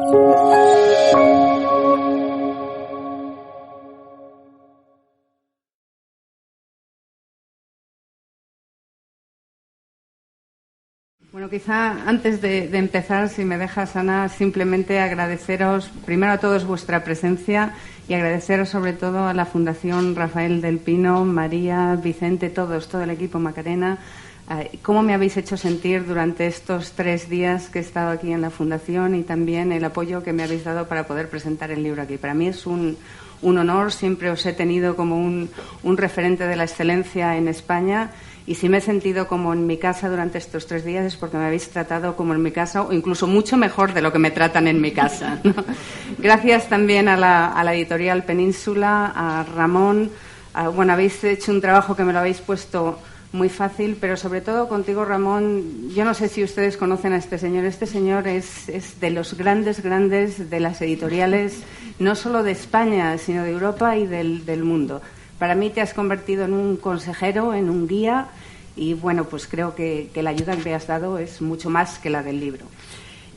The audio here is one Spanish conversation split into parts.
Bueno, quizá antes de empezar, si me dejas, Ana, simplemente agradeceros primero a todos vuestra presencia y agradeceros sobre todo a la Fundación Rafael del Pino, María, Vicente, todo el equipo Macarena, cómo me habéis hecho sentir durante estos 3 días que he estado aquí en la Fundación y también el apoyo que me habéis dado para poder presentar el libro aquí. Para mí es un honor, siempre os he tenido como un referente de la excelencia en España. Y si me he sentido como en mi casa durante estos 3 días es porque me habéis tratado como en mi casa o incluso mucho mejor de lo que me tratan en mi casa, ¿no? Gracias también a la editorial Península, a Ramón. Bueno, habéis hecho un trabajo que me lo habéis puesto muy fácil, pero sobre todo contigo, Ramón. Yo no sé si ustedes conocen a este señor. Este señor es de los grandes de las editoriales, no solo de España, sino de Europa y del mundo. Para mí te has convertido en un consejero, en un guía y, bueno, pues creo que la ayuda que me has dado es mucho más que la del libro.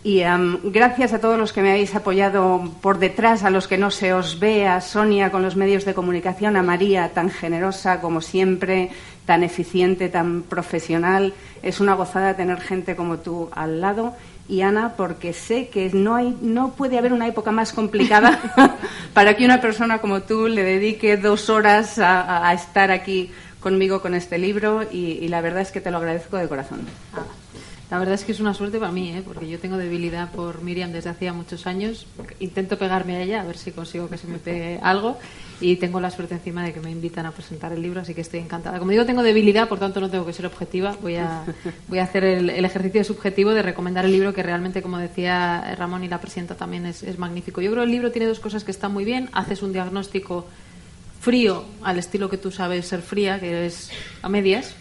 Y gracias a todos los que me habéis apoyado por detrás, a los que no se os ve, a Sonia con los medios de comunicación, a María, tan generosa como siempre, tan eficiente, tan profesional. Es una gozada tener gente como tú al lado. Y Ana, porque sé que no puede haber una época más complicada para que una persona como tú le dedique 2 horas a estar aquí conmigo con este libro y la verdad es que te lo agradezco de corazón. La verdad es que es una suerte para mí, porque yo tengo debilidad por Miriam desde hacía muchos años. Intento pegarme a ella, a ver si consigo que se me pegue algo. Y tengo la suerte encima de que me invitan a presentar el libro, así que estoy encantada. Como digo, tengo debilidad, por tanto no tengo que ser objetiva. Voy a hacer el ejercicio subjetivo de recomendar el libro, que realmente, como decía Ramón y la presidenta también, es magnífico. Yo creo que el libro tiene 2 cosas que están muy bien. Haces un diagnóstico frío, al estilo que tú sabes ser fría, que es a medias,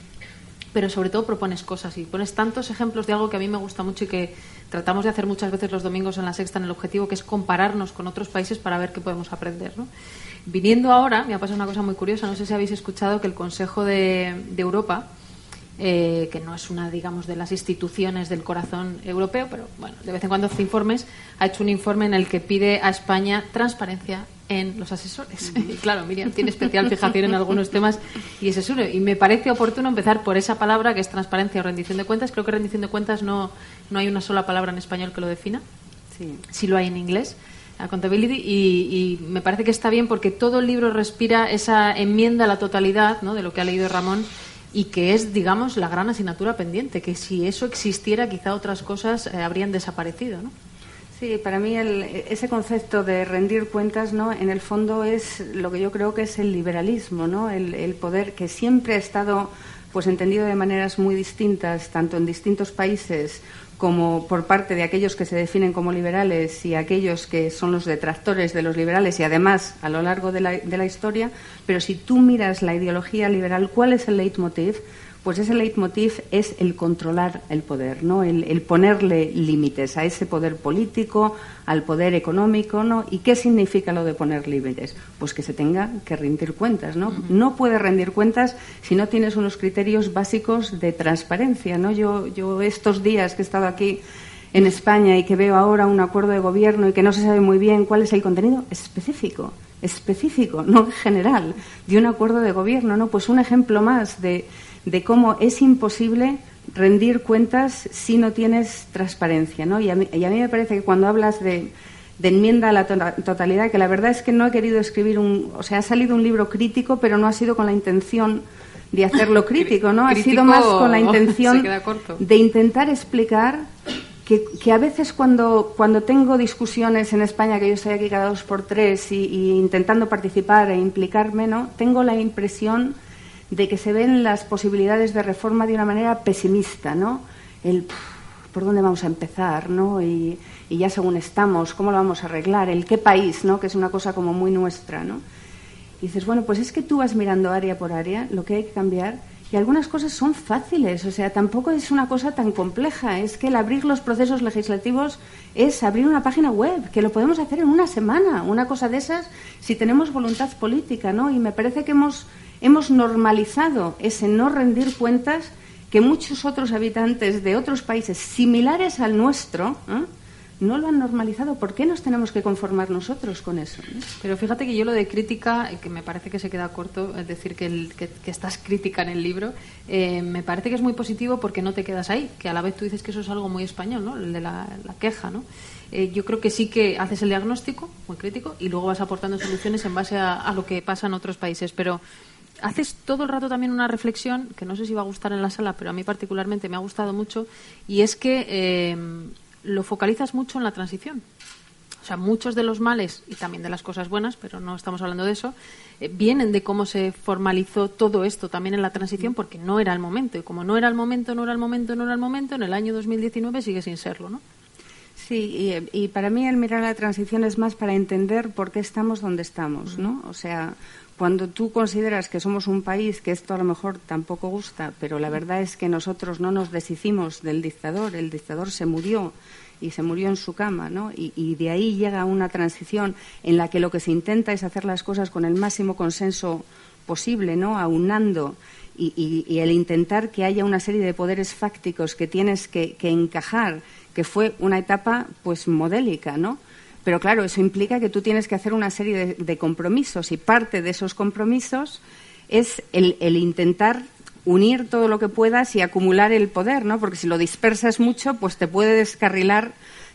pero sobre todo propones cosas y pones tantos ejemplos de algo que a mí me gusta mucho y que tratamos de hacer muchas veces los domingos en La Sexta en El Objetivo, que es compararnos con otros países para ver qué podemos aprender, ¿no? Viniendo ahora, me ha pasado una cosa muy curiosa, no sé si habéis escuchado que el Consejo de Europa, que no es una, digamos, de las instituciones del corazón europeo, pero bueno, de vez en cuando hace informes, ha hecho un informe en el que pide a España transparencia en los asesores. Y claro, Miriam tiene especial fijación en algunos temas y es eso. Y me parece oportuno empezar por esa palabra que es transparencia o rendición de cuentas. Creo que rendición de cuentas no hay una sola palabra en español que lo defina. Sí lo hay en inglés, accountability, y me parece que está bien porque todo el libro respira esa enmienda a la totalidad, ¿no?, de lo que ha leído Ramón, y que es, digamos, la gran asignatura pendiente, que si eso existiera quizá otras cosas habrían desaparecido, ¿no? Sí, para mí ese concepto de rendir cuentas, ¿no?, en el fondo es lo que yo creo que es el liberalismo, ¿no?, el poder que siempre ha estado pues entendido de maneras muy distintas, tanto en distintos países como por parte de aquellos que se definen como liberales y aquellos que son los detractores de los liberales y además a lo largo de la historia. Pero si tú miras la ideología liberal, ¿cuál es el leitmotiv? Pues ese leitmotiv es el controlar el poder, ¿no?, el ponerle límites a ese poder político, al poder económico, ¿no? ¿Y qué significa lo de poner límites? Pues que se tenga que rendir cuentas, ¿no? No puedes rendir cuentas si no tienes unos criterios básicos de transparencia, ¿no? Yo estos días que he estado aquí en España y que veo ahora un acuerdo de gobierno y que no se sabe muy bien cuál es el contenido específico, no general, de un acuerdo de gobierno, ¿no? Pues un ejemplo más de cómo es imposible rendir cuentas si no tienes transparencia, ¿no? Y a mí me parece que cuando hablas de enmienda a la totalidad, que la verdad es que no he querido escribir ha salido un libro crítico, pero no ha sido con la intención de hacerlo crítico, ¿no? Ha sido más con la intención de intentar explicar que a veces cuando tengo discusiones en España, que yo estoy aquí cada 2 por 3 y intentando participar e implicarme, ¿no?, tengo la impresión de que se ven las posibilidades de reforma de una manera pesimista, ¿no? ¿Por dónde vamos a empezar, no? Y ya según estamos, ¿cómo lo vamos a arreglar? ¿El qué país, no?, que es una cosa como muy nuestra, ¿no? Y dices, bueno, pues es que tú vas mirando área por área lo que hay que cambiar y algunas cosas son fáciles, o sea, tampoco es una cosa tan compleja. Es que el abrir los procesos legislativos es abrir una página web, que lo podemos hacer en una semana, una cosa de esas, si tenemos voluntad política, ¿no? Y me parece que hemos normalizado ese no rendir cuentas que muchos otros habitantes de otros países similares al nuestro, no lo han normalizado. ¿Por qué nos tenemos que conformar nosotros con eso? Pero fíjate que yo lo de crítica, que me parece que se queda corto, es decir, que estás crítica en el libro, me parece que es muy positivo porque no te quedas ahí, que a la vez tú dices que eso es algo muy español, ¿no? El de la queja, ¿no? Yo creo que sí que haces el diagnóstico, muy crítico, y luego vas aportando soluciones en base a lo que pasa en otros países, pero haces todo el rato también una reflexión, que no sé si va a gustar en la sala, pero a mí particularmente me ha gustado mucho, y es que lo focalizas mucho en la transición. O sea, muchos de los males, y también de las cosas buenas, pero no estamos hablando de eso, vienen de cómo se formalizó todo esto también en la transición, porque no era el momento. Y como no era el momento, en el año 2019 sigue sin serlo, ¿no? Sí, y para mí el mirar la transición es más para entender por qué estamos donde estamos, ¿no? O sea, cuando tú consideras que somos un país, que esto a lo mejor tampoco gusta, pero la verdad es que nosotros no nos deshicimos del dictador, el dictador se murió y se murió en su cama, ¿no? Y de ahí llega una transición en la que lo que se intenta es hacer las cosas con el máximo consenso posible, ¿no? Aunando y el intentar que haya una serie de poderes fácticos que tienes que encajar, que fue una etapa pues modélica, ¿no? Pero claro, eso implica que tú tienes que hacer una serie de compromisos y parte de esos compromisos es el intentar unir todo lo que puedas y acumular el poder, ¿no? Porque si lo dispersas mucho, pues te puede descarrilar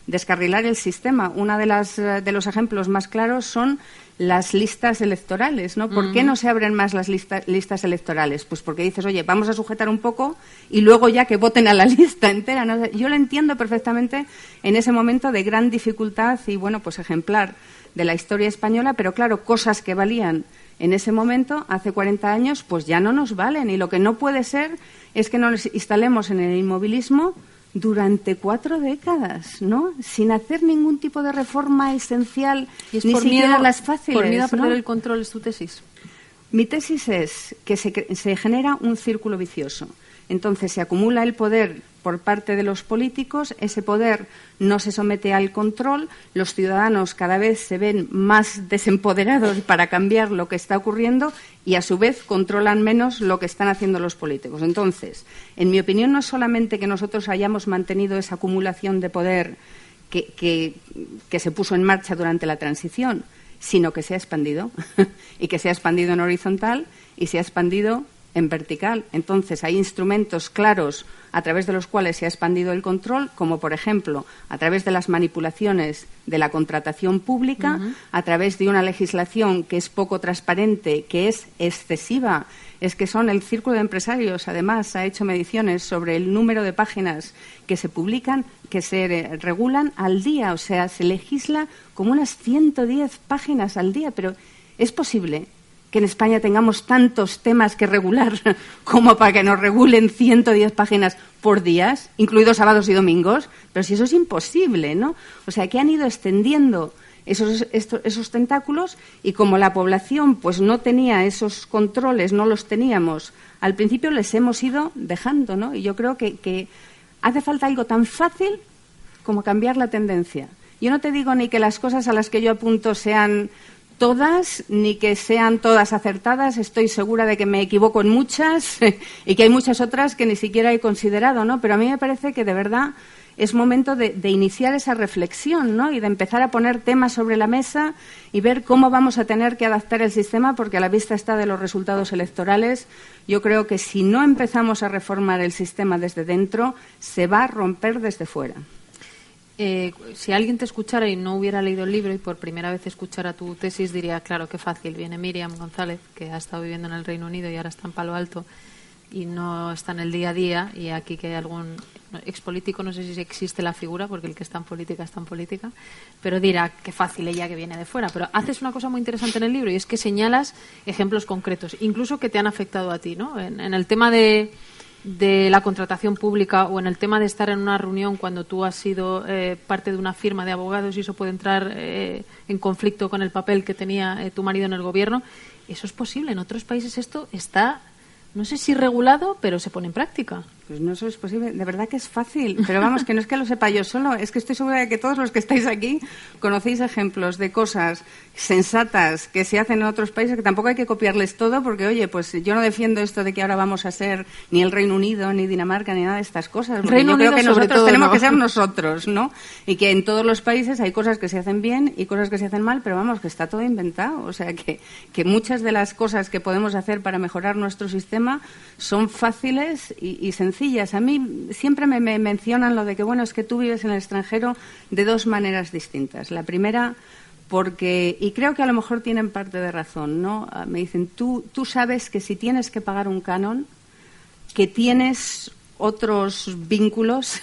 el sistema. Uno de los ejemplos más claros son las listas electorales, ¿no? ¿Por qué no se abren más las listas electorales? Pues porque dices, oye, vamos a sujetar un poco y luego ya que voten a la lista entera, ¿no? Yo lo entiendo perfectamente en ese momento de gran dificultad y, bueno, pues ejemplar de la historia española, pero claro, cosas que valían en ese momento, hace 40 años, pues ya no nos valen. Y lo que no puede ser es que nos instalemos en el inmovilismo durante 4 décadas, ¿no? Sin hacer ningún tipo de reforma esencial, y es ni por siquiera miedo, las fáciles. Por miedo a perder ¿no? el control, es tu tesis. Mi tesis es que se genera un círculo vicioso. Entonces se acumula el poder por parte de los políticos, ese poder no se somete al control, los ciudadanos cada vez se ven más desempoderados para cambiar lo que está ocurriendo y a su vez controlan menos lo que están haciendo los políticos. Entonces, en mi opinión, no es solamente que nosotros hayamos mantenido esa acumulación de poder que se puso en marcha durante la transición, sino que se ha expandido y que se ha expandido en horizontal y se ha expandido en vertical. Entonces, hay instrumentos claros a través de los cuales se ha expandido el control, como, por ejemplo, a través de las manipulaciones de la contratación pública, a través de una legislación que es poco transparente, que es excesiva. Es que son el Círculo de Empresarios, además, ha hecho mediciones sobre el número de páginas que se publican, que se regulan al día. O sea, se legisla como unas 110 páginas al día. Pero ¿es posible que en España tengamos tantos temas que regular como para que nos regulen 110 páginas por día, incluidos sábados y domingos? Pero si eso es imposible, ¿no? O sea, que han ido extendiendo esos tentáculos y como la población pues no tenía esos controles, no los teníamos, al principio les hemos ido dejando, ¿no? Y yo creo que hace falta algo tan fácil como cambiar la tendencia. Yo no te digo ni que las cosas a las que yo apunto sean todas, ni que sean todas acertadas. Estoy segura de que me equivoco en muchas y que hay muchas otras que ni siquiera he considerado, ¿no? Pero a mí me parece que de verdad es momento de iniciar esa reflexión, ¿no? Y de empezar a poner temas sobre la mesa y ver cómo vamos a tener que adaptar el sistema, porque a la vista está de los resultados electorales. Yo creo que si no empezamos a reformar el sistema desde dentro, se va a romper desde fuera. Si alguien te escuchara y no hubiera leído el libro y por primera vez escuchara tu tesis, diría, claro, qué fácil. Viene Míriam González, que ha estado viviendo en el Reino Unido y ahora está en Palo Alto y no está en el día a día, y aquí que hay algún expolítico, no sé si existe la figura, porque el que está en política, pero dirá, qué fácil ella que viene de fuera. Pero haces una cosa muy interesante en el libro y es que señalas ejemplos concretos, incluso que te han afectado a ti, ¿no? En el tema de la contratación pública o en el tema de estar en una reunión cuando tú has sido parte de una firma de abogados y eso puede entrar en conflicto con el papel que tenía tu marido en el gobierno. Eso es posible. En otros países esto está, no sé si regulado, pero se pone en práctica. Pues no, eso es posible. De verdad que es fácil. Pero vamos, que no es que lo sepa yo solo. Es que estoy segura de que todos los que estáis aquí conocéis ejemplos de cosas sensatas que se hacen en otros países, que tampoco hay que copiarles todo, porque, oye, pues yo no defiendo esto de que ahora vamos a ser ni el Reino Unido, ni Dinamarca, ni nada de estas cosas. Porque yo creo que nosotros tenemos que ser nosotros, ¿no? Y que en todos los países hay cosas que se hacen bien y cosas que se hacen mal, pero vamos, que está todo inventado. O sea, que muchas de las cosas que podemos hacer para mejorar nuestro sistema son fáciles y sencillas. A mí siempre me mencionan lo de que, bueno, es que tú vives en el extranjero de dos maneras distintas. La primera, porque, y creo que a lo mejor tienen parte de razón, ¿no? Me dicen, tú sabes que si tienes que pagar un canon, que tienes otros vínculos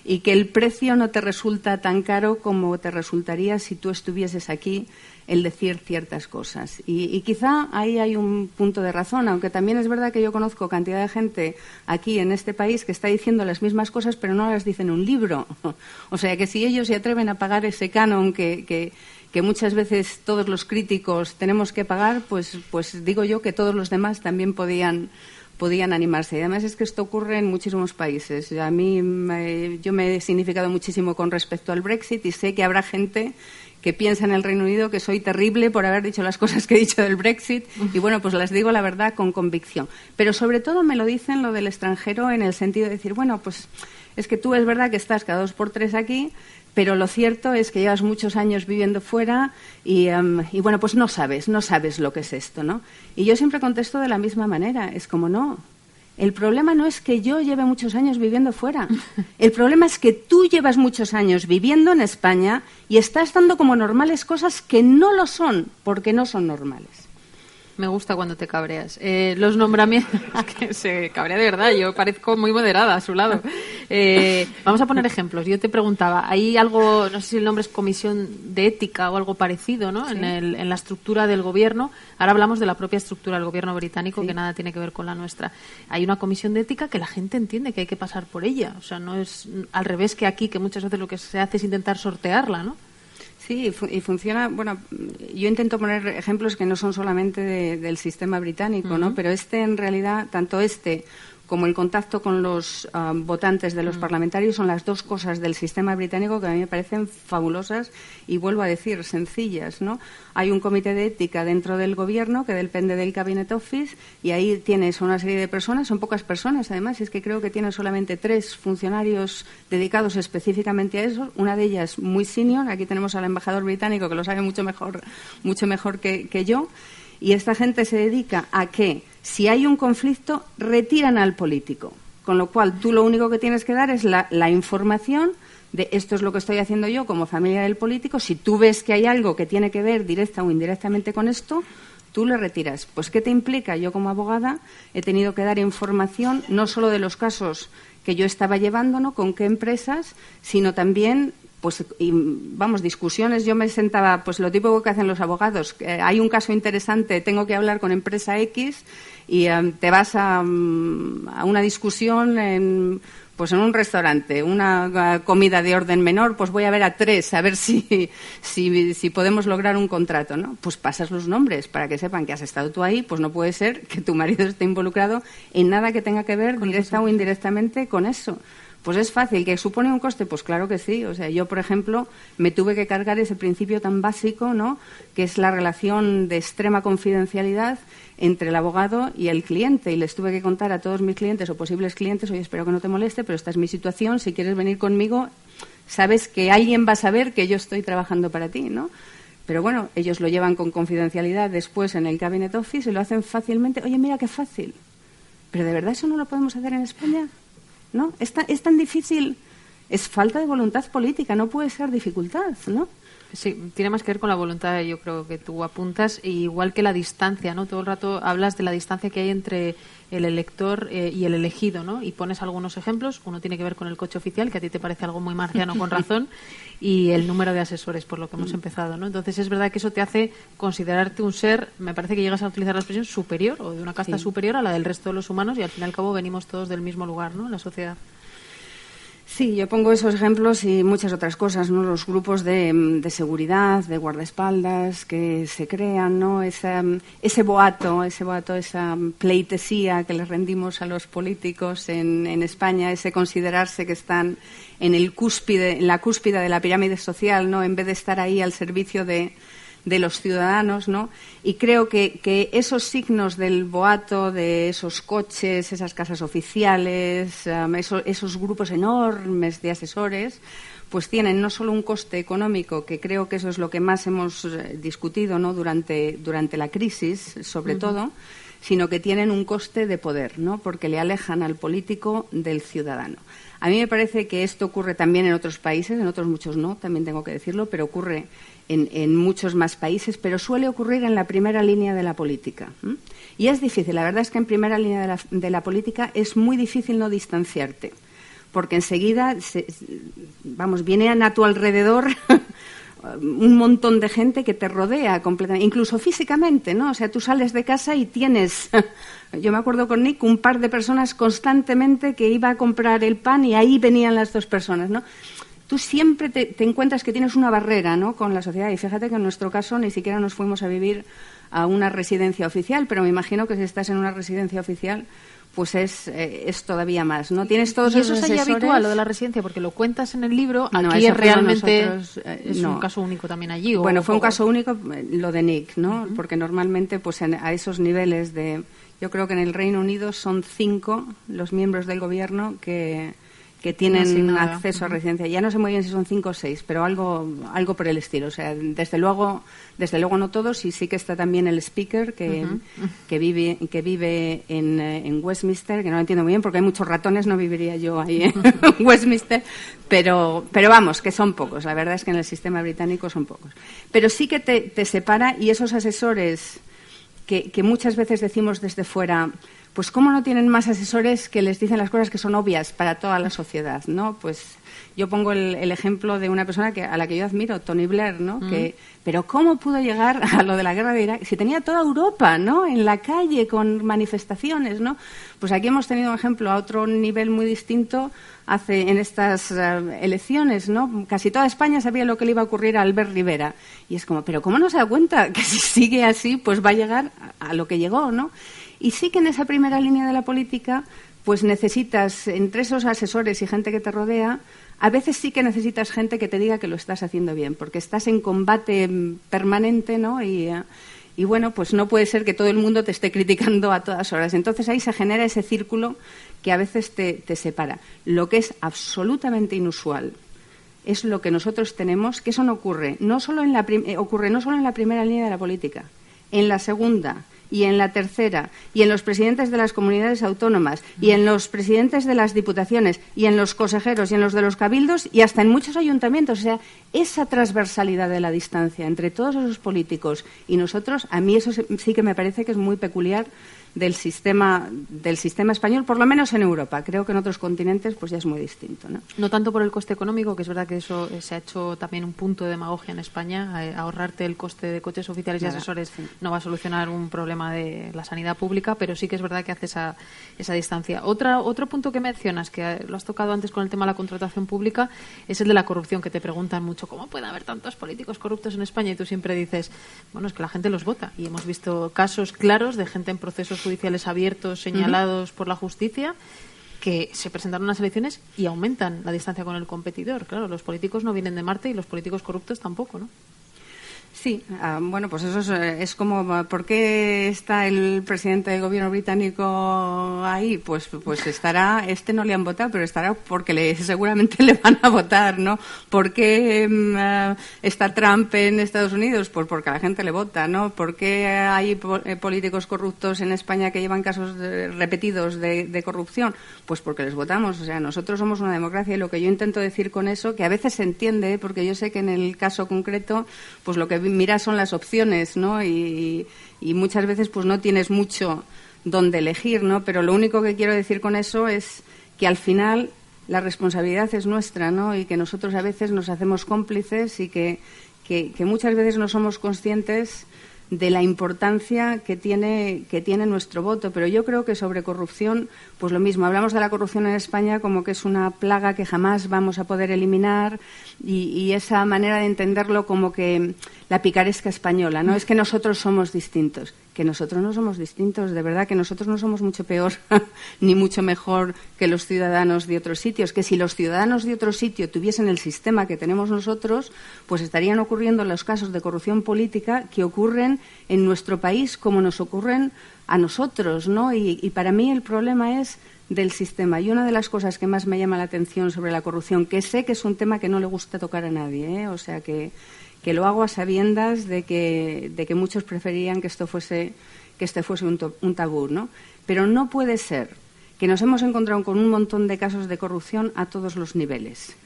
y que el precio no te resulta tan caro como te resultaría si tú estuvieses aquí el decir ciertas cosas. Y quizá ahí hay un punto de razón, aunque también es verdad que yo conozco cantidad de gente aquí en este país que está diciendo las mismas cosas, pero no las dice en un libro. O sea, que si ellos se atreven a pagar ese canon que muchas veces todos los críticos tenemos que pagar, pues digo yo que todos los demás también podían animarse. Y además es que esto ocurre en muchísimos países. A mí yo me he significado muchísimo con respecto al Brexit y sé que habrá gente que piensa en el Reino Unido que soy terrible por haber dicho las cosas que he dicho del Brexit y bueno, pues las digo la verdad con convicción. Pero sobre todo me lo dicen lo del extranjero en el sentido de decir, bueno, pues es que tú es verdad que estás cada 2 por 3 aquí, pero lo cierto es que llevas muchos años viviendo fuera y bueno, pues no sabes lo que es esto, ¿no? Y yo siempre contesto de la misma manera, es como no. El problema no es que yo lleve muchos años viviendo fuera. El problema es que tú llevas muchos años viviendo en España y estás dando como normales cosas que no lo son, porque no son normales. Me gusta cuando te cabreas. Los nombramientos... que se cabrea de verdad, yo parezco muy moderada a su lado. Vamos a poner ejemplos. Yo te preguntaba, hay algo, no sé si el nombre es comisión de ética o algo parecido, ¿no? Sí. En la estructura del gobierno. Ahora hablamos de la propia estructura del gobierno británico, sí, que nada tiene que ver con la nuestra. Hay una comisión de ética que la gente entiende que hay que pasar por ella. O sea, no es al revés que aquí, que muchas veces lo que se hace es intentar sortearla, ¿no? Sí, y funciona, bueno, yo intento poner ejemplos que no son solamente del sistema británico, ¿no? Pero en realidad, tanto como el contacto con los votantes de los parlamentarios son las dos cosas del sistema británico que a mí me parecen fabulosas y, vuelvo a decir, sencillas, ¿no? Hay un comité de ética dentro del gobierno que depende del Cabinet Office y ahí tienes una serie de personas, son pocas personas además, es que creo que tienen solamente 3 funcionarios dedicados específicamente a eso, una de ellas muy senior, aquí tenemos al embajador británico que lo sabe mucho mejor que yo. Y esta gente se dedica a que, si hay un conflicto, retiran al político. Con lo cual, tú lo único que tienes que dar es la información de esto es lo que estoy haciendo yo como familia del político. Si tú ves que hay algo que tiene que ver directa o indirectamente con esto, tú le retiras. Pues, ¿qué te implica? Yo, como abogada, he tenido que dar información no solo de los casos que yo estaba llevando, ¿no? Con qué empresas, sino también... discusiones, yo me sentaba, pues lo típico que hacen los abogados, hay un caso interesante, tengo que hablar con empresa X y te vas a una discusión en un restaurante, una comida de orden menor, pues voy a ver a 3, a ver si podemos lograr un contrato, ¿no? Pues pasas los nombres para que sepan que has estado tú ahí, pues no puede ser que tu marido esté involucrado en nada que tenga que ver directa o indirectamente con eso. Pues es fácil. ¿Que supone un coste? Pues claro que sí. O sea, yo, por ejemplo, me tuve que cargar ese principio tan básico, ¿no?, que es la relación de extrema confidencialidad entre el abogado y el cliente. Y les tuve que contar a todos mis clientes o posibles clientes, oye, espero que no te moleste, pero esta es mi situación. Si quieres venir conmigo, sabes que alguien va a saber que yo estoy trabajando para ti, ¿no? Pero bueno, ellos lo llevan con confidencialidad después en el Cabinet Office y lo hacen fácilmente. Oye, mira qué fácil. ¿Pero de verdad eso no lo podemos hacer en España? ¿No? Es tan difícil, es falta de voluntad política, no puede ser dificultad, ¿no? Sí, tiene más que ver con la voluntad, yo creo que tú apuntas, igual que la distancia, ¿no? Todo el rato hablas de la distancia que hay entre el elector y el elegido, ¿no? Y pones algunos ejemplos, uno tiene que ver con el coche oficial, que a ti te parece algo muy marciano con razón, y el número de asesores, por lo que hemos empezado, ¿no? Entonces es verdad que eso te hace considerarte un ser, me parece que llegas a utilizar la expresión superior, o de una casta superior a la del resto de los humanos, y al fin y al cabo venimos todos del mismo lugar, ¿no?, en la sociedad. Sí, yo pongo esos ejemplos y muchas otras cosas, ¿no? Los grupos de seguridad, de guardaespaldas que se crean, ¿no? Ese boato, esa pleitesía que les rendimos a los políticos en España, ese considerarse que están en la cúspide de la pirámide social, ¿no? En vez de estar ahí al servicio de los ciudadanos, ¿no? Y creo que esos signos del boato, de esos coches, esas casas oficiales, esos grupos enormes de asesores, pues tienen no solo un coste económico, que creo que eso es lo que más hemos discutido, ¿no? durante la crisis, sobre todo, sino que tienen un coste de poder, ¿no? Porque le alejan al político del ciudadano. A mí me parece que esto ocurre también en otros países, en otros muchos no, también tengo que decirlo, pero ocurre en muchos más países, pero suele ocurrir en la primera línea de la política. Y es difícil, la verdad es que en primera línea de la política es muy difícil no distanciarte, porque enseguida, viene a tu alrededor un montón de gente que te rodea completamente, incluso físicamente, ¿no? O sea, tú sales de casa y tienes, yo me acuerdo con Nick, un par de personas constantemente que iba a comprar el pan y ahí venían las dos personas, ¿no? Tú siempre te encuentras que tienes una barrera, ¿no? Con la sociedad. Y fíjate que en nuestro caso ni siquiera nos fuimos a vivir a una residencia oficial, pero me imagino que si estás en una residencia oficial, pues es todavía más, ¿no? Tienes todos esos asesores. ¿Y eso es habitual, lo de la residencia? Porque lo cuentas en el libro, aquí es realmente es un caso único también allí. Bueno, fue un caso único lo de Nick, ¿no? Porque normalmente pues a esos niveles yo creo que en el Reino Unido son 5 los miembros del gobierno que tienen acceso a residencia. Ya no sé muy bien si son 5 o 6, pero algo por el estilo. O sea, desde luego no todos, y sí que está también el speaker que vive en Westminster, que no lo entiendo muy bien porque hay muchos ratones, no viviría yo ahí en Westminster, pero vamos, que son pocos. La verdad es que en el sistema británico son pocos. Pero sí que te separa, y esos asesores que muchas veces decimos desde fuera, pues ¿cómo no tienen más asesores que les dicen las cosas que son obvias para toda la sociedad, ¿no? Pues yo pongo el ejemplo de una persona a la que yo admiro, Tony Blair, ¿no? Pero ¿cómo pudo llegar a lo de la guerra de Irak? Si tenía toda Europa, ¿no? En la calle con manifestaciones, ¿no? Pues aquí hemos tenido un ejemplo a otro nivel muy distinto en estas elecciones, ¿no? Casi toda España sabía lo que le iba a ocurrir a Albert Rivera. Y es como, pero ¿cómo no se da cuenta que si sigue así, pues va a llegar a lo que llegó, ¿no? Y sí que en esa primera línea de la política, pues necesitas, entre esos asesores y gente que te rodea, a veces sí que necesitas gente que te diga que lo estás haciendo bien, porque estás en combate permanente, ¿no? Y bueno, pues no puede ser que todo el mundo te esté criticando a todas horas. Entonces ahí se genera ese círculo que a veces te separa. Lo que es absolutamente inusual es lo que nosotros tenemos, que eso no ocurre, ocurre no solo en la primera línea de la política, en la segunda y en la tercera, y en los presidentes de las comunidades autónomas, y en los presidentes de las diputaciones, y en los consejeros, y en los de los cabildos, y hasta en muchos ayuntamientos. O sea, esa transversalidad de la distancia entre todos esos políticos y nosotros, a mí eso sí que me parece que es muy peculiar del sistema español, por lo menos en Europa. Creo que en otros continentes pues ya es muy distinto, ¿no? No tanto por el coste económico, que es verdad que eso se ha hecho también un punto de demagogia en España. Ahorrarte el coste de coches oficiales y asesores no va a solucionar un problema de la sanidad pública, pero sí que es verdad que hace esa distancia. Otro punto que mencionas, que lo has tocado antes con el tema de la contratación pública, es el de la corrupción, que te preguntan mucho, ¿cómo puede haber tantos políticos corruptos en España? Y tú siempre dices, bueno, es que la gente los vota. Y hemos visto casos claros de gente en procesos judiciales abiertos, señalados por la justicia, que se presentaron unas elecciones y aumentan la distancia con el competidor. Claro, los políticos no vienen de Marte y los políticos corruptos tampoco, ¿no? Sí, bueno, pues eso es como, ¿por qué está el presidente del gobierno británico ahí? Pues estará, no le han votado, pero estará porque seguramente le van a votar, ¿no? ¿Por qué está Trump en Estados Unidos? Pues porque la gente le vota, ¿no? ¿Por qué hay políticos corruptos en España que llevan casos repetidos de corrupción? Pues porque les votamos. O sea, nosotros somos una democracia, y lo que yo intento decir con eso, que a veces se entiende, porque yo sé que en el caso concreto, pues lo que mira son las opciones, ¿no? Y muchas veces pues no tienes mucho donde elegir, ¿no? Pero lo único que quiero decir con eso es que al final la responsabilidad es nuestra, ¿no? Y que nosotros a veces nos hacemos cómplices, y que muchas veces no somos conscientes de la importancia que tiene nuestro voto. Pero yo creo que sobre corrupción, pues lo mismo. Hablamos de la corrupción en España como que es una plaga que jamás vamos a poder eliminar y esa manera de entenderlo como que la picaresca española, ¿no? Es que nosotros somos distintos. Que nosotros no somos distintos, de verdad, que nosotros no somos mucho peor ni mucho mejor que los ciudadanos de otros sitios. Que si los ciudadanos de otro sitio tuviesen el sistema que tenemos nosotros, pues estarían ocurriendo los casos de corrupción política que ocurren en nuestro país como nos ocurren a nosotros, ¿no? Y para mí el problema es del sistema. Y una de las cosas que más me llama la atención sobre la corrupción, que sé que es un tema que no le gusta tocar a nadie, o sea que lo hago a sabiendas de que muchos preferían que este fuese un tabú, ¿no? Pero no puede ser que nos hemos encontrado con un montón de casos de corrupción a todos los niveles.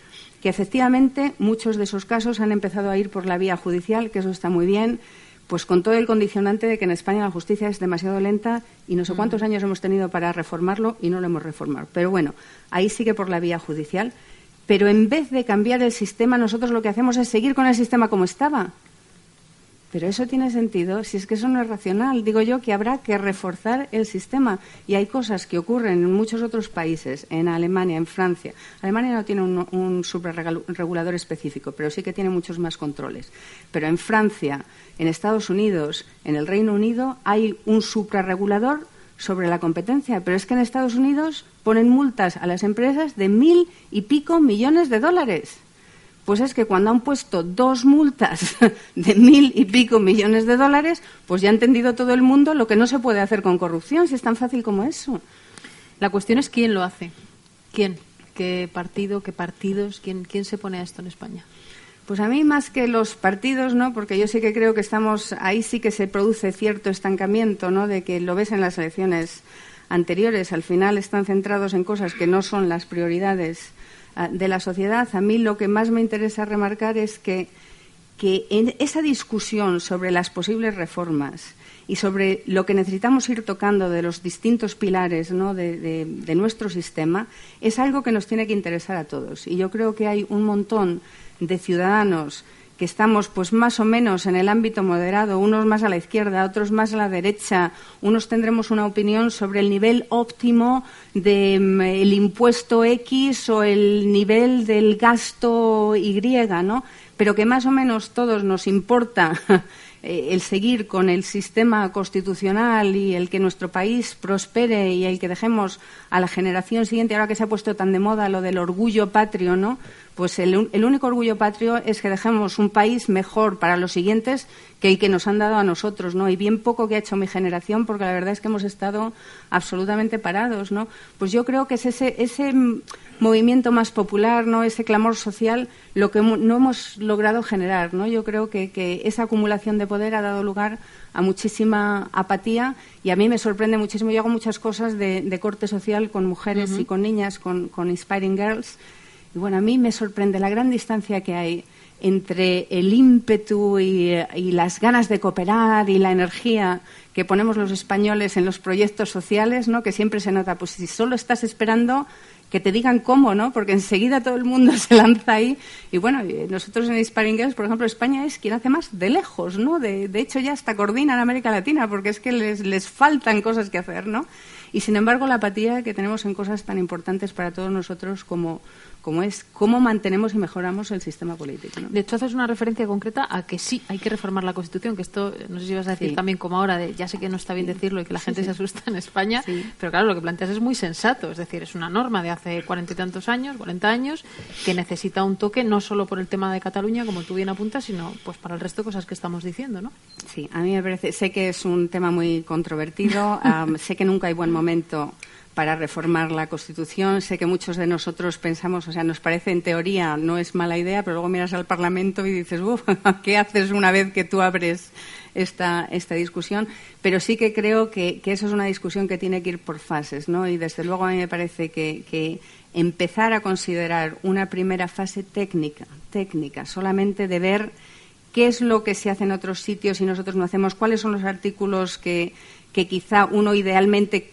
Que efectivamente muchos de esos casos han empezado a ir por la vía judicial, que eso está muy bien, pues con todo el condicionante de que en España la justicia es demasiado lenta y no sé cuántos años hemos tenido para reformarlo y no lo hemos reformado. Pero bueno, ahí sigue por la vía judicial. Pero en vez de cambiar el sistema, nosotros lo que hacemos es seguir con el sistema como estaba. Pero eso tiene sentido, si es que eso no es racional. Digo yo que habrá que reforzar el sistema. Y hay cosas que ocurren en muchos otros países, en Alemania, en Francia. Alemania no tiene un suprarregulador específico, pero sí que tiene muchos más controles. Pero en Francia, en Estados Unidos, en el Reino Unido, hay un suprarregulador sobre la competencia, pero es que en Estados Unidos ponen multas a las empresas de 1.000 y pico millones de dólares. Pues es que cuando han puesto 2 multas de 1.000 y pico millones de dólares, pues ya ha entendido todo el mundo lo que no se puede hacer con corrupción, si es tan fácil como eso. La cuestión es quién lo hace. ¿Quién? ¿Qué partido? ¿Qué partidos? ¿Quién se pone a esto en España? Pues a mí más que los partidos, ¿no? Porque yo sí que creo que ahí sí que se produce cierto estancamiento, ¿no? De que lo ves en las elecciones anteriores, al final están centrados en cosas que no son las prioridades de la sociedad. A mí lo que más me interesa remarcar es que en esa discusión sobre las posibles reformas y sobre lo que necesitamos ir tocando de los distintos pilares, ¿no? de nuestro sistema, es algo que nos tiene que interesar a todos. Y yo creo que hay un montón de ciudadanos que estamos pues más o menos en el ámbito moderado, unos más a la izquierda, otros más a la derecha, unos tendremos una opinión sobre el nivel óptimo del impuesto X o el nivel del gasto Y, ¿no? Pero que más o menos todos nos importa el seguir con el sistema constitucional y el que nuestro país prospere y el que dejemos a la generación siguiente, ahora que se ha puesto tan de moda lo del orgullo patrio, ¿no? Pues el único orgullo patrio es que dejemos un país mejor para los siguientes que el que nos han dado a nosotros, ¿no? Y bien poco que ha hecho mi generación, porque la verdad es que hemos estado absolutamente parados, ¿no? Pues yo creo que es ese movimiento más popular, ¿no? Ese clamor social, lo que no hemos logrado generar, ¿no? Yo creo que esa acumulación de poder ha dado lugar a muchísima apatía y a mí me sorprende muchísimo. Yo hago muchas cosas de corte social con mujeres y con niñas, con Inspiring Girls. Y bueno, a mí me sorprende la gran distancia que hay entre el ímpetu y las ganas de cooperar y la energía que ponemos los españoles en los proyectos sociales, ¿no? Que siempre se nota, pues si solo estás esperando que te digan cómo, ¿no? Porque enseguida todo el mundo se lanza ahí. Y bueno, nosotros en Inspiring Girls, por ejemplo, España es quien hace más de lejos, ¿no? De hecho, ya hasta coordina en América Latina, porque es que les faltan cosas que hacer, ¿no? Y sin embargo, la apatía que tenemos en cosas tan importantes para todos nosotros como es cómo mantenemos y mejoramos el sistema político, ¿no? De hecho, haces una referencia concreta a que sí hay que reformar la Constitución, que esto, no sé si vas a decir también como ahora, ya sé que no está bien decirlo y que la gente se asusta en España, pero claro, lo que planteas es muy sensato, es decir, es una norma de hace 40 y tantos años, 40 años, que necesita un toque no solo por el tema de Cataluña, como tú bien apuntas, sino pues para el resto de cosas que estamos diciendo, ¿no? Sí, a mí me parece, sé que es un tema muy controvertido, sé que nunca hay buen momento para reformar la Constitución. Sé que muchos de nosotros pensamos, o sea, nos parece en teoría no es mala idea, pero luego miras al Parlamento y dices, ¿qué haces una vez que tú abres esta discusión? Pero sí que creo que eso es una discusión que tiene que ir por fases, ¿no? Y desde luego a mí me parece que empezar a considerar una primera fase técnica, solamente de ver qué es lo que se hace en otros sitios y nosotros no hacemos, cuáles son los artículos que quizá uno idealmente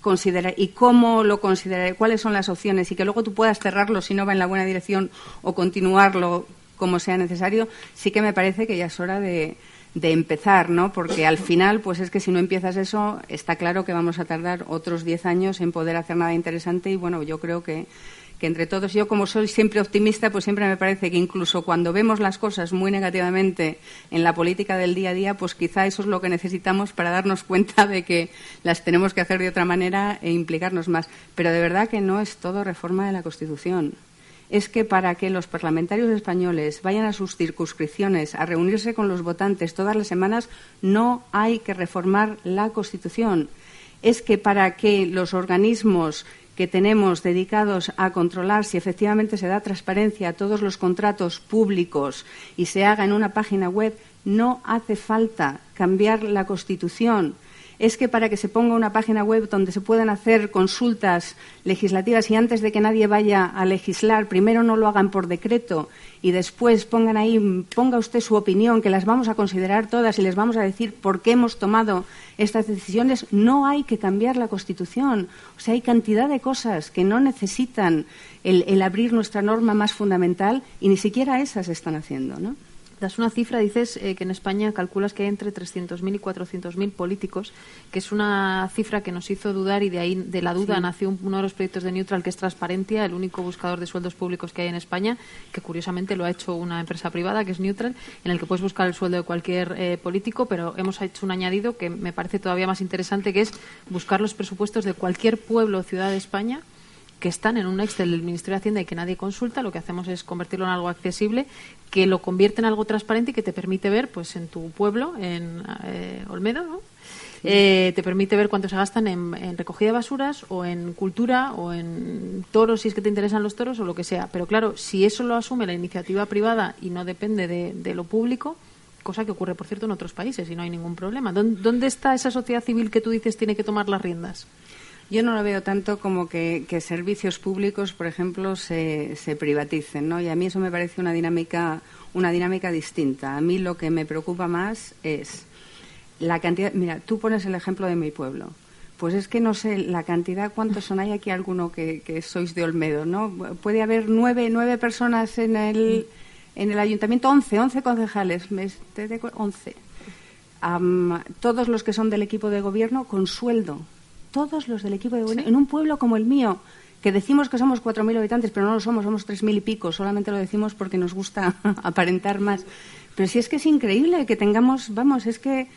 considerar y cómo lo considerar, cuáles son las opciones y que luego tú puedas cerrarlo si no va en la buena dirección o continuarlo como sea necesario, sí que me parece que ya es hora de empezar, ¿no? Porque al final, pues es que si no empiezas eso, está claro que vamos a tardar otros 10 años en poder hacer nada interesante y, bueno, yo creo que entre todos, yo como soy siempre optimista, pues siempre me parece que incluso cuando vemos las cosas muy negativamente en la política del día a día, pues quizá eso es lo que necesitamos para darnos cuenta de que las tenemos que hacer de otra manera e implicarnos más. Pero de verdad que no es todo reforma de la Constitución. Es que para que los parlamentarios españoles vayan a sus circunscripciones a reunirse con los votantes todas las semanas, no hay que reformar la Constitución. Es que para que los organismos que tenemos dedicados a controlar si efectivamente se da transparencia a todos los contratos públicos y se haga en una página web, no hace falta cambiar la Constitución. Es que para que se ponga una página web donde se puedan hacer consultas legislativas y antes de que nadie vaya a legislar, primero no lo hagan por decreto y después ponga usted su opinión, que las vamos a considerar todas y les vamos a decir por qué hemos tomado estas decisiones, no hay que cambiar la Constitución. O sea, hay cantidad de cosas que no necesitan el abrir nuestra norma más fundamental y ni siquiera esas se están haciendo, ¿no? Das una cifra, dices que en España calculas que hay entre 300.000 y 400.000 políticos, que es una cifra que nos hizo dudar y de ahí, de la duda, nació uno de los proyectos de Neutral, que es Transparentia, el único buscador de sueldos públicos que hay en España, que curiosamente lo ha hecho una empresa privada, que es Neutral, en el que puedes buscar el sueldo de cualquier político, pero hemos hecho un añadido que me parece todavía más interesante, que es buscar los presupuestos de cualquier pueblo o ciudad de España que están en un Excel del Ministerio de Hacienda y que nadie consulta. Lo que hacemos es convertirlo en algo accesible, que lo convierte en algo transparente y que te permite ver, pues en tu pueblo, en Olmedo, ¿no? Te permite ver cuánto se gastan en recogida de basuras o en cultura o en toros, si es que te interesan los toros o lo que sea. Pero claro, si eso lo asume la iniciativa privada y no depende de lo público, cosa que ocurre, por cierto, en otros países y no hay ningún problema. ¿Dónde está esa sociedad civil que tú dices tiene que tomar las riendas? Yo no lo veo tanto como que servicios públicos, por ejemplo, se privaticen, ¿no? Y a mí eso me parece una dinámica distinta. A mí lo que me preocupa más es la cantidad. Mira, tú pones el ejemplo de mi pueblo. Pues es que no sé la cantidad, ¿cuántos son? Hay aquí alguno que sois de Olmedo, ¿no? Puede haber nueve personas en el ayuntamiento, 11 concejales, 11. Todos los que son del equipo de gobierno con sueldo. Todos los del equipo de gobierno, sí. En un pueblo como el mío, que decimos que somos 4.000 habitantes, pero no lo somos 3.000 y pico, solamente lo decimos porque nos gusta aparentar más. Pero si es que es increíble que tengamos, es que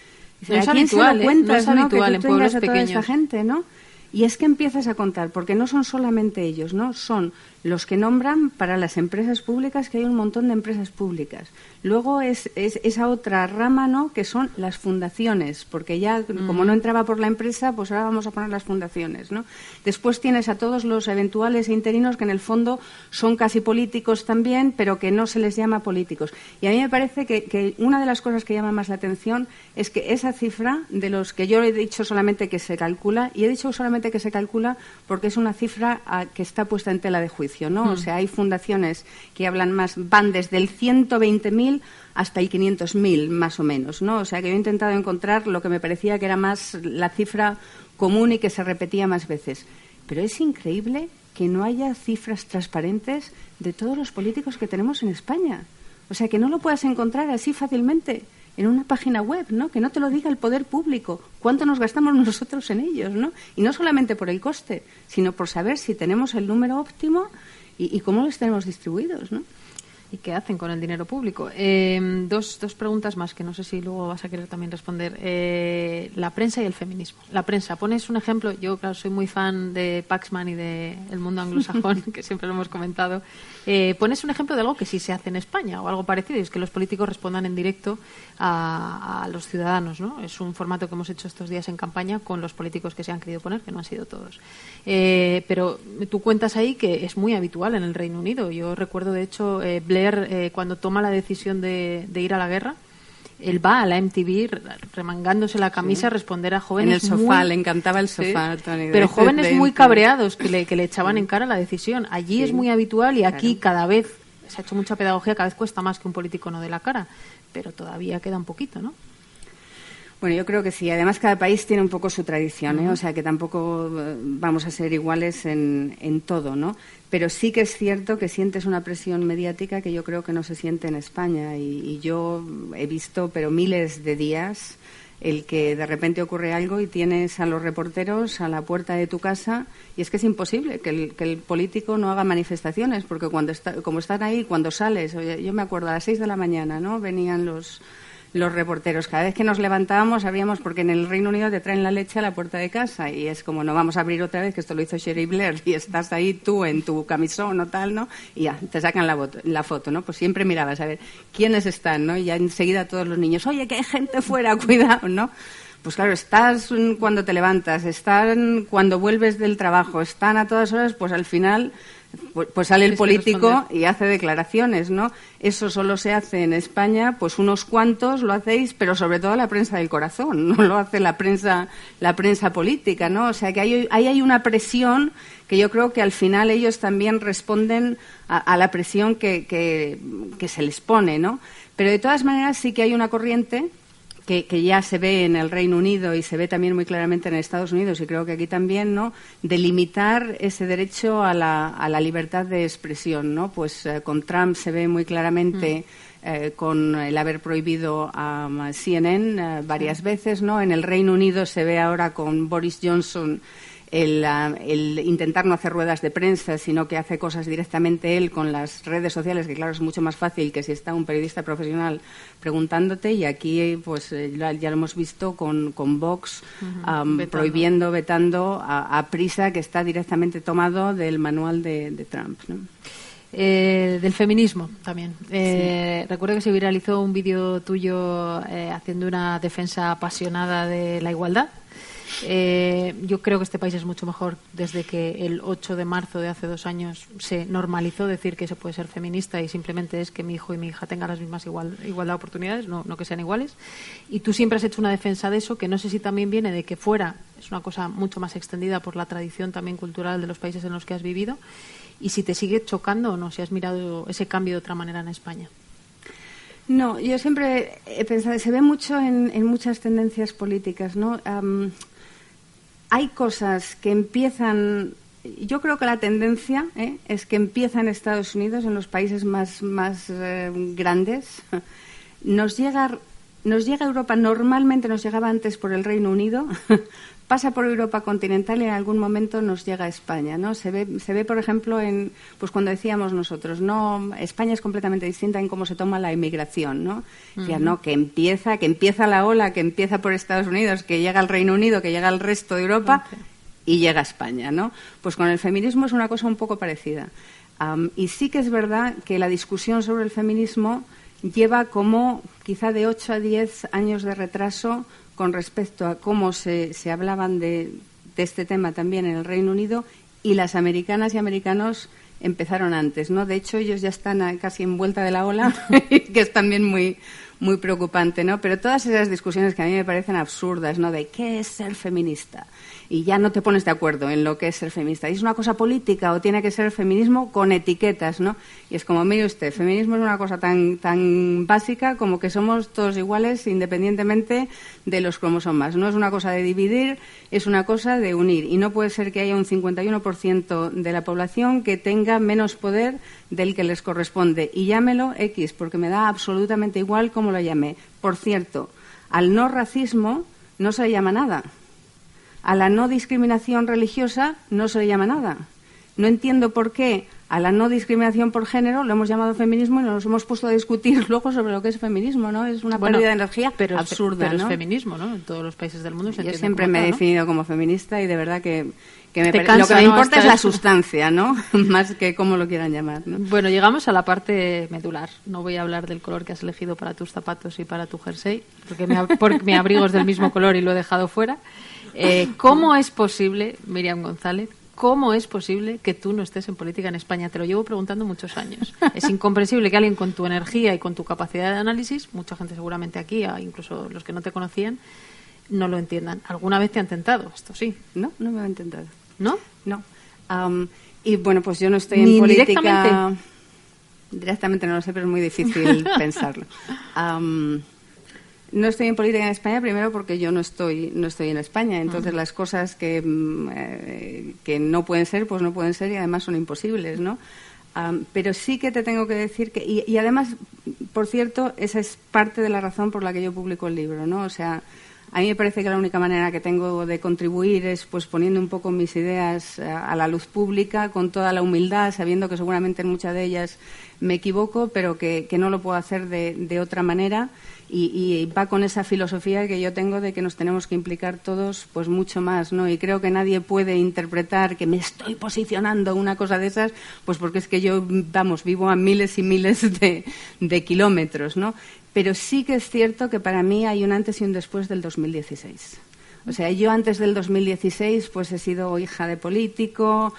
no es ¿a quién habitual, se lo cuentas, no es habitual que tú en pueblos tengas a toda pequeños. esa gente, ¿no? Y es que empiezas a contar, porque no son solamente ellos, ¿no? Son los que nombran para las empresas públicas, que hay un montón de empresas públicas. Luego es esa otra rama, ¿no?, que son las fundaciones, porque ya, como no entraba por la empresa, pues ahora vamos a poner las fundaciones, ¿no? Después tienes a todos los eventuales interinos que en el fondo son casi políticos también, pero que no se les llama políticos. Y a mí me parece que una de las cosas que llama más la atención es que esa cifra, de los que yo he dicho solamente que se calcula, y he dicho solamente que se calcula porque es una cifra que está puesta en tela de juicio, ¿no? O sea, hay fundaciones que hablan más, van desde el 120.000 hasta el 500.000, más o menos, ¿no? O sea, que yo he intentado encontrar lo que me parecía que era más la cifra común y que se repetía más veces. Pero es increíble que no haya cifras transparentes de todos los políticos que tenemos en España. O sea, que no lo puedas encontrar así fácilmente en una página web, ¿no? Que no te lo diga el poder público, cuánto nos gastamos nosotros en ellos, ¿no? Y no solamente por el coste, sino por saber si tenemos el número óptimo y cómo los tenemos distribuidos, ¿no? ¿Y qué hacen con el dinero público? Dos preguntas más que no sé si luego vas a querer también responder. La prensa y el feminismo. La prensa, pones un ejemplo. Yo, claro, soy muy fan de Paxman y de El Mundo Anglosajón, que siempre lo hemos comentado. Pones un ejemplo de algo que sí se hace en España o algo parecido, y es que los políticos respondan en directo a los ciudadanos, ¿no? Es un formato que hemos hecho estos días en campaña con los políticos que se han querido poner, que no han sido todos. Pero tú cuentas ahí que es muy habitual en el Reino Unido. Yo recuerdo, de hecho, Blair, cuando toma la decisión de ir a la guerra, él va a la MTV remangándose la camisa a responder a jóvenes. En el sofá, le encantaba el sofá, sí, Tony. Pero jóvenes muy cabreados que le echaban en cara la decisión. Allí es muy habitual y aquí cada vez se ha hecho mucha pedagogía, cada vez cuesta más que un político no dé la cara, pero todavía queda un poquito, ¿no? Bueno, yo creo que sí. Además, cada país tiene un poco su tradición, ¿eh? O sea, que tampoco vamos a ser iguales en todo, ¿no? Pero sí que es cierto que sientes una presión mediática que yo creo que no se siente en España. Y yo he visto, pero miles de días, el que de repente ocurre algo y tienes a los reporteros a la puerta de tu casa, y es que es imposible que el político no haga manifestaciones, porque como están ahí, cuando sales, yo me acuerdo a las 6 de la mañana, ¿no? Venían los reporteros. Cada vez que nos levantábamos sabíamos, porque en el Reino Unido te traen la leche a la puerta de casa y es como, no vamos a abrir otra vez, que esto lo hizo Sherry Blair, y estás ahí tú en tu camisón o tal, ¿no? Y ya, te sacan la foto, ¿no? Pues siempre mirabas a ver quiénes están, ¿no? Y ya enseguida todos los niños, oye, que hay gente fuera, cuidado, ¿no? Pues claro, estás cuando te levantas, están cuando vuelves del trabajo, están a todas horas, pues al final pues sale el político y hace declaraciones, ¿no? Eso solo se hace en España, pues unos cuantos lo hacéis, pero sobre todo la prensa del corazón, no lo hace la prensa política, ¿no? O sea que ahí hay una presión que yo creo que al final ellos también responden a la presión que se les pone, ¿no? Pero de todas maneras sí que hay una corriente que ya se ve en el Reino Unido y se ve también muy claramente en Estados Unidos, y creo que aquí también, ¿no?, de limitar ese derecho a la libertad de expresión, ¿no? Pues con Trump se ve muy claramente con el haber prohibido a CNN varias veces, ¿no? En el Reino Unido se ve ahora con Boris Johnson el intentar no hacer ruedas de prensa, sino que hace cosas directamente él con las redes sociales, que claro, es mucho más fácil que si está un periodista profesional preguntándote, y aquí pues ya lo hemos visto con Vox prohibiendo, vetando a Prisa, que está directamente tomado del manual de Trump, ¿no? Del feminismo también. Sí. Recuerdo que se viralizó un vídeo tuyo haciendo una defensa apasionada de la igualdad. Yo creo que este país es mucho mejor desde que el 8 de marzo de hace 2 años se normalizó decir que se puede ser feminista y simplemente es que mi hijo y mi hija tengan las mismas igualdad de oportunidades, no que sean iguales. Y tú siempre has hecho una defensa de eso, que no sé si también viene de que fuera es una cosa mucho más extendida por la tradición también cultural de los países en los que has vivido, y si te sigue chocando o no, si has mirado ese cambio de otra manera en España. No, yo siempre he pensado, se ve mucho en muchas tendencias políticas, ¿no? Hay cosas que empiezan, yo creo que la tendencia es que empieza en Estados Unidos, en los países más grandes. Nos llega a Europa, normalmente nos llegaba antes por el Reino Unido, pasa por Europa continental y en algún momento nos llega a España, ¿no? Se ve, por ejemplo, pues cuando decíamos nosotros, no, España es completamente distinta en cómo se toma la inmigración, ¿no? Decía, no, que empieza la ola, que empieza por Estados Unidos, que llega al Reino Unido, que llega al resto de Europa y llega a España, ¿no? Pues con el feminismo es una cosa un poco parecida. Y sí que es verdad que la discusión sobre el feminismo lleva como quizá de 8 a 10 años de retraso con respecto a cómo se hablaban de este tema también en el Reino Unido, y las americanas y americanos empezaron antes, ¿no? De hecho, ellos ya están casi en vuelta de la ola, que es también muy preocupante, ¿no? Pero todas esas discusiones que a mí me parecen absurdas, ¿no? De qué es ser feminista, y ya no te pones de acuerdo en lo que es ser feminista. ¿Y es una cosa política o tiene que ser feminismo con etiquetas, ¿no? Y es como, mire usted, feminismo es una cosa tan básica como que somos todos iguales independientemente de los cromosomas. No es una cosa de dividir, es una cosa de unir. Y no puede ser que haya un 51% de la población que tenga menos poder del que les corresponde. Y llámelo X, porque me da absolutamente igual cómo lo llame. Por cierto, al no racismo no se le llama nada. A la no discriminación religiosa no se le llama nada. No entiendo por qué a la no discriminación por género lo hemos llamado feminismo y nos hemos puesto a discutir luego sobre lo que es feminismo, ¿no? Es una pérdida de energía absurda, pero ¿no? Es feminismo, ¿no? En todos los países del mundo se entiende. Yo siempre me he definido como feminista y de verdad que lo que ¿no? me importa es la sustancia, ¿no? Más que cómo lo quieran llamar, ¿no? Bueno, llegamos a la parte medular. No voy a hablar del color que has elegido para tus zapatos y para tu jersey, porque mi abrigo es del mismo color y lo he dejado fuera. ¿Cómo es posible, Míriam González, cómo es posible que tú no estés en política en España? Te lo llevo preguntando muchos años. Es incomprensible que alguien con tu energía y con tu capacidad de análisis, mucha gente seguramente aquí, incluso los que no te conocían, no lo entiendan. ¿Alguna vez te han tentado? Esto sí. No me han tentado. ¿No? No. Y bueno, pues yo no estoy en política. Directamente no lo sé, pero es muy difícil pensarlo. No estoy en política en España, primero porque yo no estoy en España. Entonces, las cosas que no pueden ser, pues no pueden ser y además son imposibles, ¿no? Pero sí que te tengo que decir que... Y además, por cierto, esa es parte de la razón por la que yo publico el libro, ¿no? O sea, a mí me parece que la única manera que tengo de contribuir es pues poniendo un poco mis ideas a la luz pública, con toda la humildad, sabiendo que seguramente en muchas de ellas me equivoco, pero que no lo puedo hacer de otra manera. Y va con esa filosofía que yo tengo de que nos tenemos que implicar todos pues mucho más, ¿no? Y creo que nadie puede interpretar que me estoy posicionando una cosa de esas, pues porque es que yo, vivo a miles y miles de kilómetros, ¿no? Pero sí que es cierto que para mí hay un antes y un después del 2016. O sea, yo antes del 2016 pues he sido hija de político,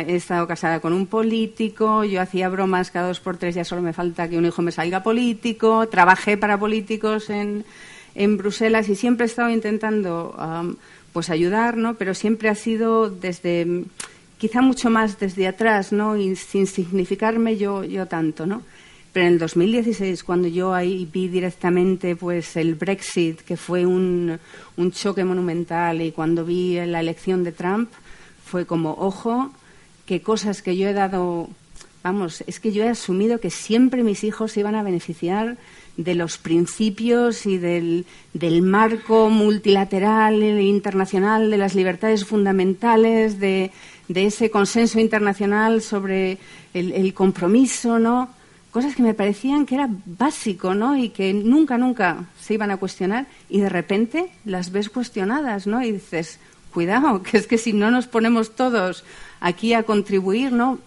he estado casada con un político, yo hacía bromas cada 2 por 3, ya solo me falta que un hijo me salga político, trabajé para políticos en Bruselas y siempre he estado intentando pues ayudar, ¿no? Pero siempre ha sido desde, quizá mucho más desde atrás, ¿no? Y sin significarme yo tanto, ¿no? Pero en el 2016, cuando yo ahí vi directamente pues el Brexit, que fue un choque monumental, y cuando vi la elección de Trump, fue como, ojo, que cosas que yo he dado... es que yo he asumido que siempre mis hijos se iban a beneficiar de los principios y del marco multilateral e internacional de las libertades fundamentales, de ese consenso internacional sobre el compromiso, ¿no? Cosas que me parecían que era básico, ¿no? Y que nunca se iban a cuestionar, y de repente las ves cuestionadas, ¿no? Y dices, cuidado, que es que si no nos ponemos todos aquí a contribuir, ¿no?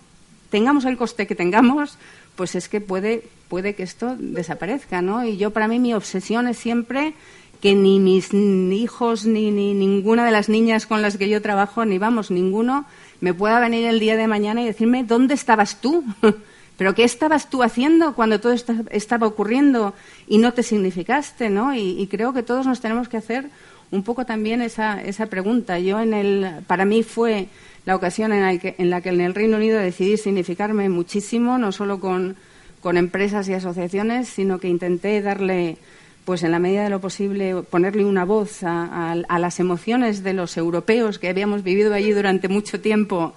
Tengamos el coste que tengamos, pues es que puede que esto desaparezca, ¿no? Y yo, para mí, mi obsesión es siempre que ni mis hijos ni ninguna de las niñas con las que yo trabajo, ninguno, me pueda venir el día de mañana y decirme, ¿dónde estabas tú? ¿Pero qué estabas tú haciendo cuando todo esto estaba ocurriendo y no te significaste, ¿no? Y creo que todos nos tenemos que hacer un poco también esa pregunta. Para mí fue la ocasión en la que en el Reino Unido decidí significarme muchísimo, no solo con empresas y asociaciones, sino que intenté darle, pues en la medida de lo posible, ponerle una voz a las emociones de los europeos que habíamos vivido allí durante mucho tiempo,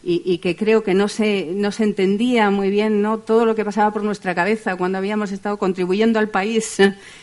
y que creo que no se entendía muy bien, ¿no?, todo lo que pasaba por nuestra cabeza cuando habíamos estado contribuyendo al país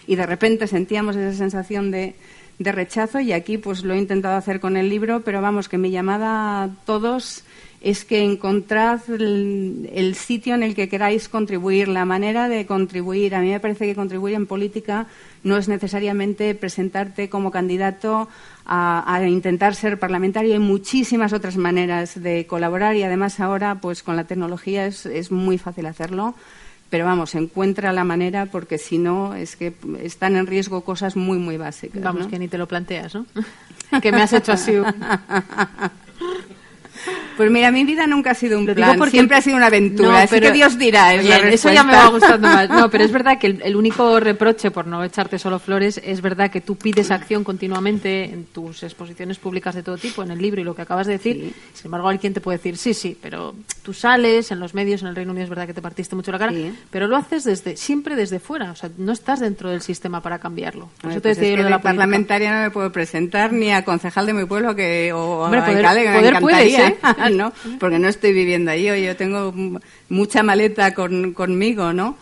y de repente sentíamos esa sensación de rechazo. Y aquí pues lo he intentado hacer con el libro, pero que mi llamada a todos es que encontrad el sitio en el que queráis contribuir, la manera de contribuir. A mí me parece que contribuir en política no es necesariamente presentarte como candidato a intentar ser parlamentario. Hay muchísimas otras maneras de colaborar, y además ahora pues con la tecnología es muy fácil hacerlo. Pero encuentra la manera, porque si no es que están en riesgo cosas muy, muy básicas. ¿No? Que ni te lo planteas, ¿no? Que me has hecho así. Pues mira, mi vida nunca ha sido un plan, siempre ha sido una aventura, no, así que Dios dirá. Eso ya me va gustando más. No, pero es verdad que el único reproche, por no echarte solo flores, es verdad que tú pides acción continuamente en tus exposiciones públicas de todo tipo, en el libro y lo que acabas de decir. Sí. Sin embargo, alguien te puede decir, sí, pero tú sales en los medios, en el Reino Unido es verdad que te partiste mucho la cara, sí, pero lo haces siempre desde fuera, o sea, no estás dentro del sistema para cambiarlo. Por eso te decía yo de la parlamentaria no me puedo presentar ni a concejal de mi pueblo o hombre, a alcalde, que me encantaría. Puedes, ¿eh? ¿No? Porque no estoy viviendo allí, yo tengo mucha maleta conmigo, ¿no?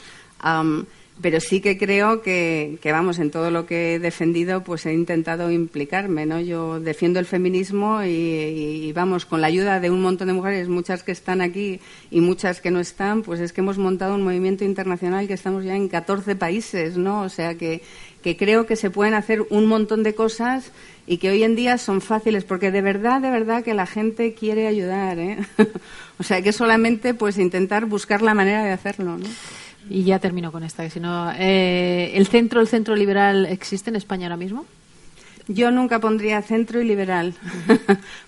Pero sí que creo que en todo lo que he defendido pues he intentado implicarme, ¿no? Yo defiendo el feminismo y con la ayuda de un montón de mujeres, muchas que están aquí y muchas que no están, pues es que hemos montado un movimiento internacional que estamos ya en 14 países, ¿no? O sea que creo que se pueden hacer un montón de cosas y que hoy en día son fáciles, porque de verdad que la gente quiere ayudar, ¿eh? O sea, que solamente pues intentar buscar la manera de hacerlo, ¿no? Y ya termino con esta, que si no... ¿El centro liberal existe en España ahora mismo? Yo nunca pondría centro y liberal,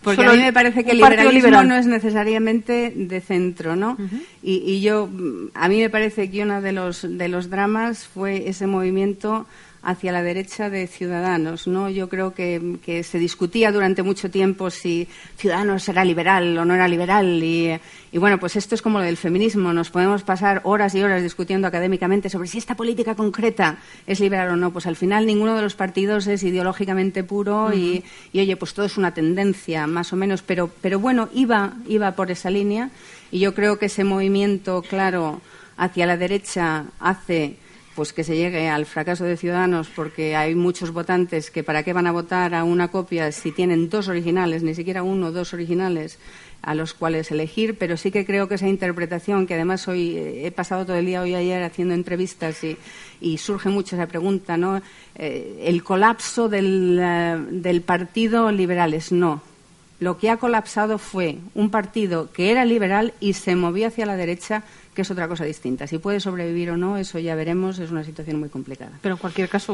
porque solo a mí me parece que el liberalismo no es necesariamente de centro, ¿no? Uh-huh. Y a mí me parece que uno de los dramas fue ese movimiento hacia la derecha de Ciudadanos, ¿no? Yo creo que se discutía durante mucho tiempo si Ciudadanos era liberal o no era liberal y bueno, pues esto es como lo del feminismo. Nos podemos pasar horas y horas discutiendo académicamente sobre si esta política concreta es liberal o no. Pues al final ninguno de los partidos es ideológicamente puro y oye, pues todo es una tendencia, más o menos. Pero bueno, iba por esa línea y yo creo que ese movimiento claro hacia la derecha hace pues que se llegue al fracaso de Ciudadanos, porque hay muchos votantes que para qué van a votar a una copia si tienen 2 originales, ni siquiera 1 o 2 originales a los cuales elegir, pero sí que creo que esa interpretación, que además hoy he pasado todo el día hoy y ayer haciendo entrevistas y surge mucho esa pregunta, ¿no? El colapso del Partido Liberales, no. Lo que ha colapsado fue un partido que era liberal y se movió hacia la derecha, que es otra cosa distinta. Si puede sobrevivir o no, eso ya veremos, es una situación muy complicada. Pero en cualquier caso,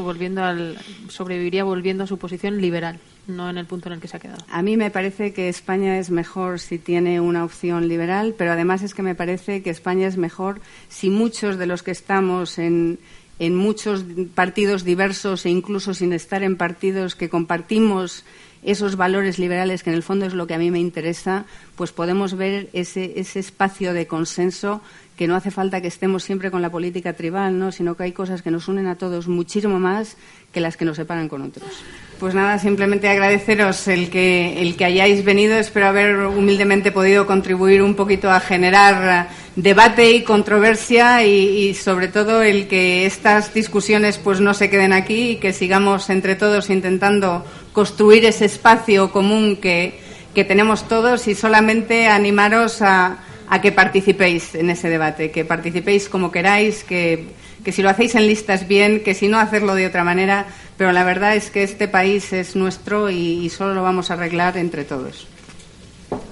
sobreviviría volviendo a su posición liberal, no en el punto en el que se ha quedado. A mí me parece que España es mejor si tiene una opción liberal, pero además es que me parece que España es mejor si muchos de los que estamos en muchos partidos diversos e incluso sin estar en partidos que compartimos esos valores liberales, que en el fondo es lo que a mí me interesa, pues podemos ver ese espacio de consenso, que no hace falta que estemos siempre con la política tribal, ¿no? Sino que hay cosas que nos unen a todos muchísimo más que las que nos separan con otros. Pues nada, simplemente agradeceros el que hayáis venido. Espero haber humildemente podido contribuir un poquito a generar debate y controversia y sobre todo el que estas discusiones pues no se queden aquí y que sigamos entre todos intentando construir ese espacio común que tenemos todos, y solamente animaros a que participéis en ese debate, que participéis como queráis, que si lo hacéis en listas bien, que si no hacerlo de otra manera, pero la verdad es que este país es nuestro y solo lo vamos a arreglar entre todos.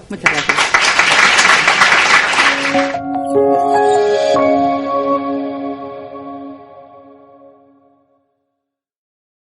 Muchas gracias.